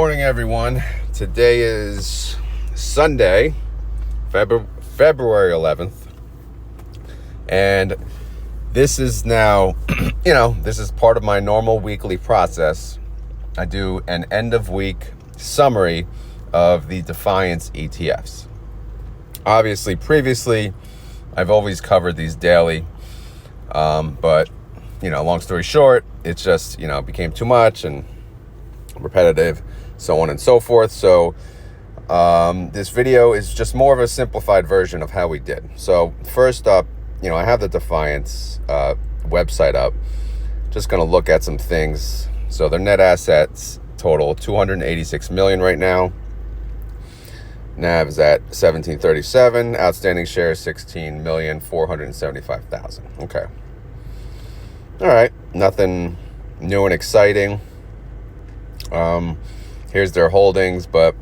Morning, everyone. Today is Sunday, February 11th, and this is now, this is part of my normal weekly process. I do an end of week summary of the Defiance ETFs. Obviously, previously, I've always covered these daily, but long story short, it's just, became too much and repetitive, so on and so forth. So this video is just more of a simplified version of how we did. So first up, I have the Defiance website up. Just going to look at some things. So their net assets total 286 million right now. NAV is at 1737. Outstanding shares 16,475,000. Okay. All right. Nothing new and exciting. Here's their holdings, but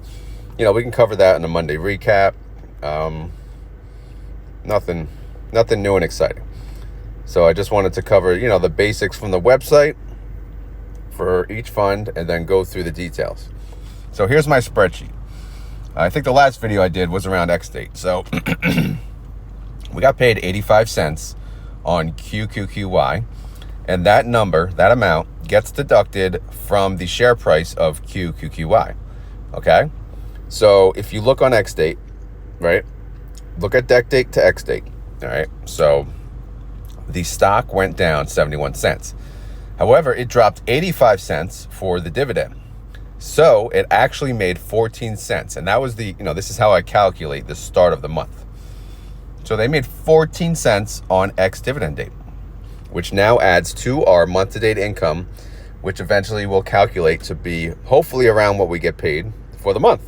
we can cover that in a Monday recap. Nothing new and exciting. So I just wanted to cover, the basics from the website for each fund and then go through the details. So here's my spreadsheet. I think the last video I did was around X date. So we got paid 85 cents on QQQY, and that amount gets deducted from the share price of QQQY. Okay? So if you look on X date, right? Look at deck date to X date. All right? So the stock went down 71 cents. However, it dropped 85 cents for the dividend. So it actually made 14 cents. And that was this is how I calculate the start of the month. So they made 14 cents on X dividend date, which now adds to our month-to-date income, which eventually will calculate to be hopefully around what we get paid for the month.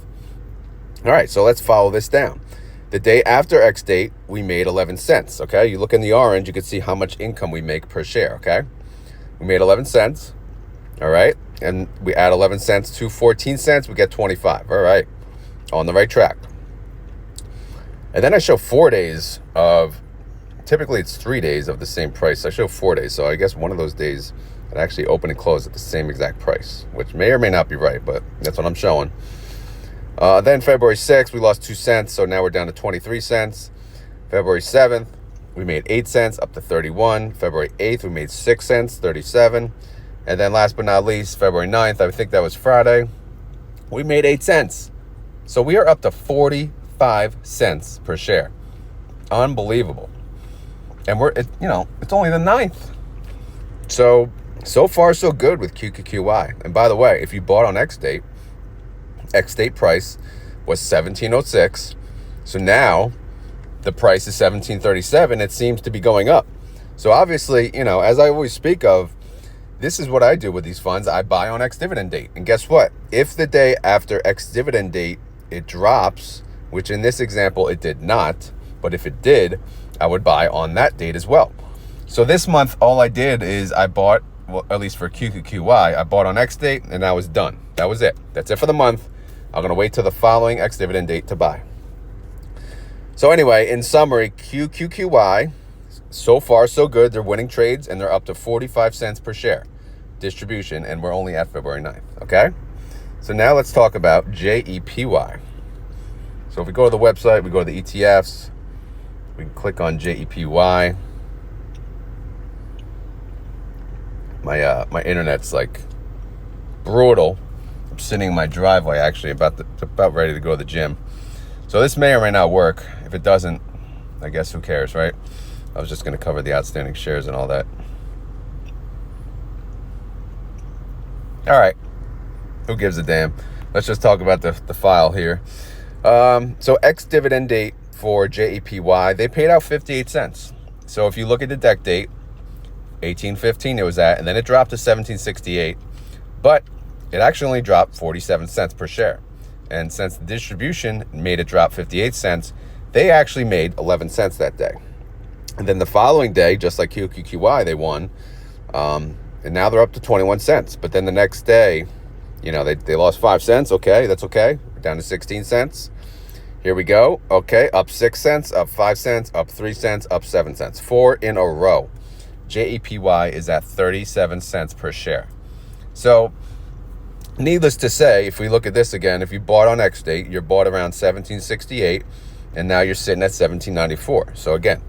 All right, so let's follow this down. The day after X date, we made 11 cents, okay? You look in the orange, you can see how much income we make per share, okay? We made 11 cents, all right? And we add 11 cents to 14 cents, we get 25, all right? On the right track. And then I show 4 days of, typically it's 3 days of the same price. I show 4 days, so I guess one of those days it actually opened and closed at the same exact price, which may or may not be right, but that's what I'm showing. Then February 6th, we lost 2 cents, so now we're down to 23 cents. February 7th, we made 8 cents, up to 31. February 8th, we made 6 cents, 37. And then last but not least, February 9th, I think that was Friday, we made 8 cents. So we are up to 45 cents per share. Unbelievable. And it's only the 9th. So far so good with QQQY. And by the way, if you bought on X date price was 1706. So now the price is 1737. It seems to be going up. So obviously, as I always speak of, this is what I do with these funds. I buy on X dividend date. And guess what? If the day after X dividend date it drops, which in this example it did not, but if it did, I would buy on that date as well. So this month, all I did is I bought, well, at least for QQQY, I bought on X date and I was done. That was it. That's it for the month. I'm going to wait till the following X dividend date to buy. So anyway, in summary, QQQY, so far so good. They're winning trades and they're up to 45 cents per share distribution, and we're only at February 9th, okay? So now let's talk about JEPY. So if we go to the website, we go to the ETFs, we can click on JEPY. My internet's like brutal. I'm sitting in my driveway, actually, about ready to go to the gym. So this may or may not work. If it doesn't, I guess who cares, right? I was just going to cover the outstanding shares and all that. All right. Who gives a damn? Let's just talk about the file here. So ex-dividend date for JEPY, they paid out 58 cents. So if you look at the deck date, 1815 it was at, and then it dropped to 1768. But it actually only dropped 47 cents per share. And since the distribution made it drop 58 cents, they actually made 11 cents that day. And then the following day, just like QQQY, they won. And now they're up to 21 cents. But then the next day, they lost 5 cents. Okay, that's okay. We're down to 16 cents. Here we go. Okay, up 6 cents, up 5 cents, up 3 cents, up 7 cents. 4 in a row. JEPY is at 37 cents per share. So needless to say, if we look at this again, if you bought on X date, you're bought around 1768, and now you're sitting at 1794. So again,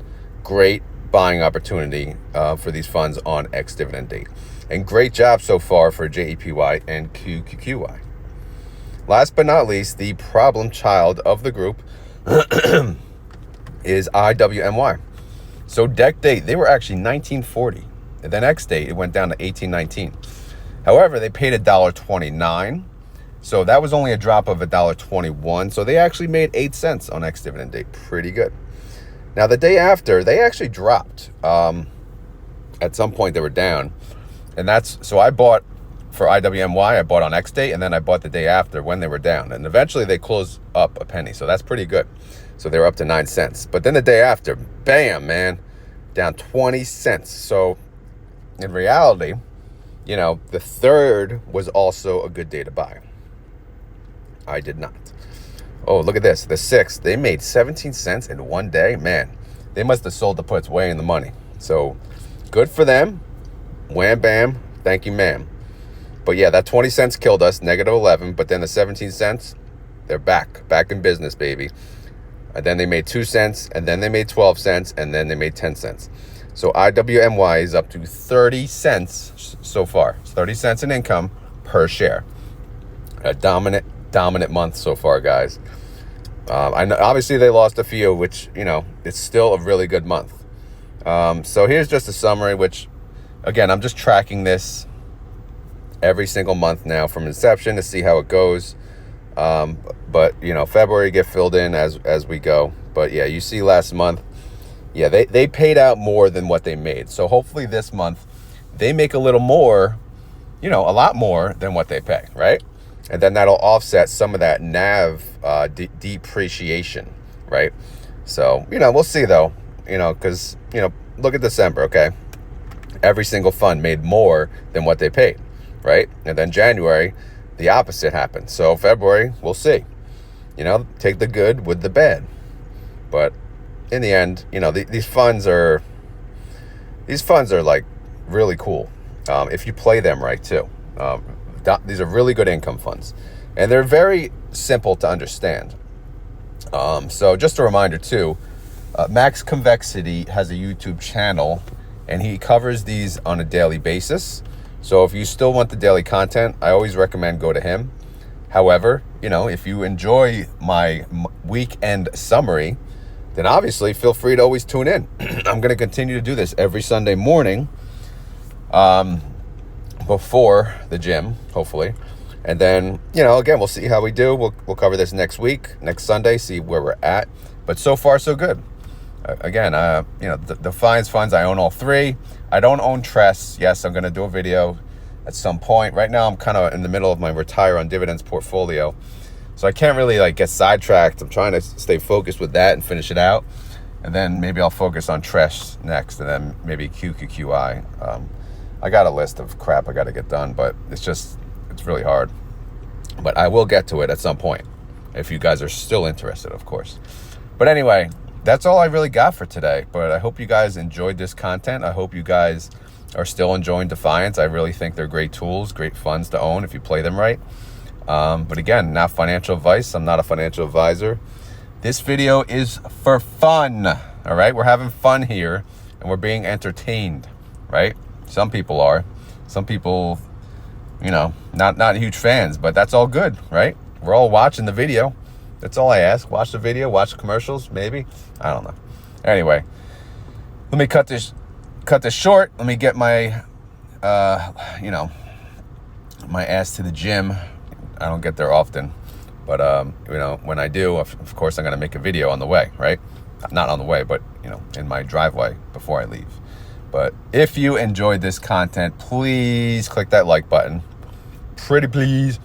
great buying opportunity for these funds on X dividend date. And great job so far for JEPY and QQQY. Last but not least, the problem child of the group is IWMY. So deck date, they were actually 1940. And then X date, it went down to 1819. However, they paid $1.29. So that was only a drop of $1.21. So they actually made 8 cents on X dividend date. Pretty good. Now, the day after, they actually dropped. At some point, they were down. And so I bought for IWMY, I bought on X date, and then I bought the day after when they were down. And eventually, they closed up a penny. So that's pretty good. So they were up to 9 cents. But then the day after, bam, man, down 20 cents. So in reality, you know, the 3rd was also a good day to buy. I did not. Oh, look at this. The 6th, they made 17 cents in one day. Man, they must have sold the puts way in the money. So good for them. Wham, bam. Thank you, ma'am. But yeah, that 20 cents killed us, negative 11. But then the 17 cents, they're back in business, baby. And then they made 2 cents, and then they made 12 cents, and then they made 10 cents. So IWMY is up to 30 cents so far. It's 30 cents in income per share. A dominant month so far, guys. I know obviously they lost a few, which, you know, it's still a really good month. So here's just a summary, which, again, I'm just tracking this every single month now from inception to see how it goes. But, you know, February get filled in as we go. But, yeah, you see last month, yeah, they paid out more than what they made. So hopefully this month they make a little more, you know, a lot more than what they pay, right? And then that'll offset some of that NAV depreciation, right? So, you know, we'll see though, you know, because, you know, look at December, okay? Every single fund made more than what they paid, right? And then January, the opposite happened. So February, we'll see. You know, take the good with the bad. But in the end, you know, these funds are like really cool if you play them right too. These are really good income funds, and they're very simple to understand. So just a reminder too, Max Convexity has a YouTube channel, and he covers these on a daily basis. So if you still want the daily content, I always recommend go to him. However, you know, if you enjoy my weekend summary, then obviously feel free to always tune in. I'm going to continue to do this every Sunday morning before the gym, hopefully. And then, you know, again, we'll see how we do. We'll cover this next week, next Sunday, see where we're at. But so far, so good. Again, you know, the Defiance funds, I own all 3. I don't own Tress. Yes, I'm going to do a video at some point. Right now, I'm kind of in the middle of my retire on dividends portfolio. So I can't really like get sidetracked. I'm trying to stay focused with that and finish it out. And then maybe I'll focus on Tress next, and then maybe QQQY. I got a list of crap I got to get done, but it's really hard. But I will get to it at some point, if you guys are still interested, of course. But anyway, that's all I really got for today. But I hope you guys enjoyed this content. I hope you guys are still enjoying Defiance. I really think they're great tools, great funds to own if you play them right. But again, not financial advice. I'm not a financial advisor. This video is for fun. All right. We're having fun here, and we're being entertained, right? Some people are. Some people, you know, not huge fans, but that's all good, right? We're all watching the video. That's all I ask. Watch the video, watch the commercials, maybe. I don't know. Anyway, let me cut this short. Let me get my, you know, my ass to the gym. I don't get there often, but, you know, when I do, of course, I'm going to make a video on the way, right? Not on the way, but, you know, in my driveway before I leave. But if you enjoyed this content, please click that like button. Pretty please.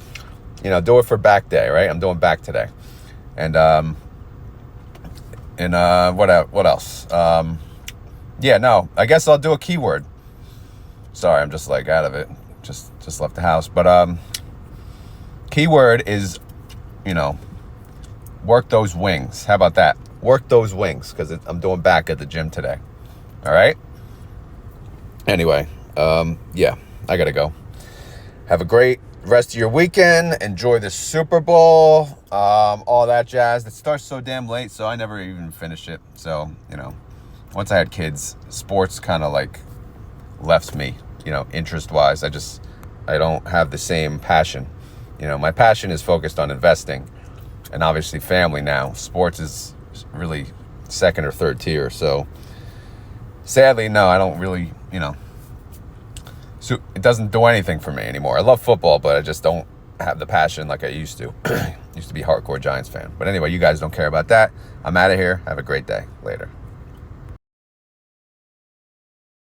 You know, do it for back day, right? I'm doing back today. And what else? Yeah, no, I guess I'll do a keyword. Sorry, I'm just like out of it. Just left the house. But keyword is, you know, work those wings. How about that? Work those wings, because I'm doing back at the gym today. All right? Anyway, yeah, I got to go. Have a great rest of your weekend. Enjoy the Super Bowl, all that jazz. It starts so damn late, so I never even finish it. So, you know, once I had kids, sports kind of like left me, you know, interest-wise. I don't have the same passion. You know, my passion is focused on investing and obviously family now. Sports is really second or third tier. So sadly, no, I don't really, you know, so it doesn't do anything for me anymore. I love football, but I just don't have the passion like I used to. Used to be a hardcore Giants fan. But anyway, you guys don't care about that. I'm out of here. Have a great day. Later.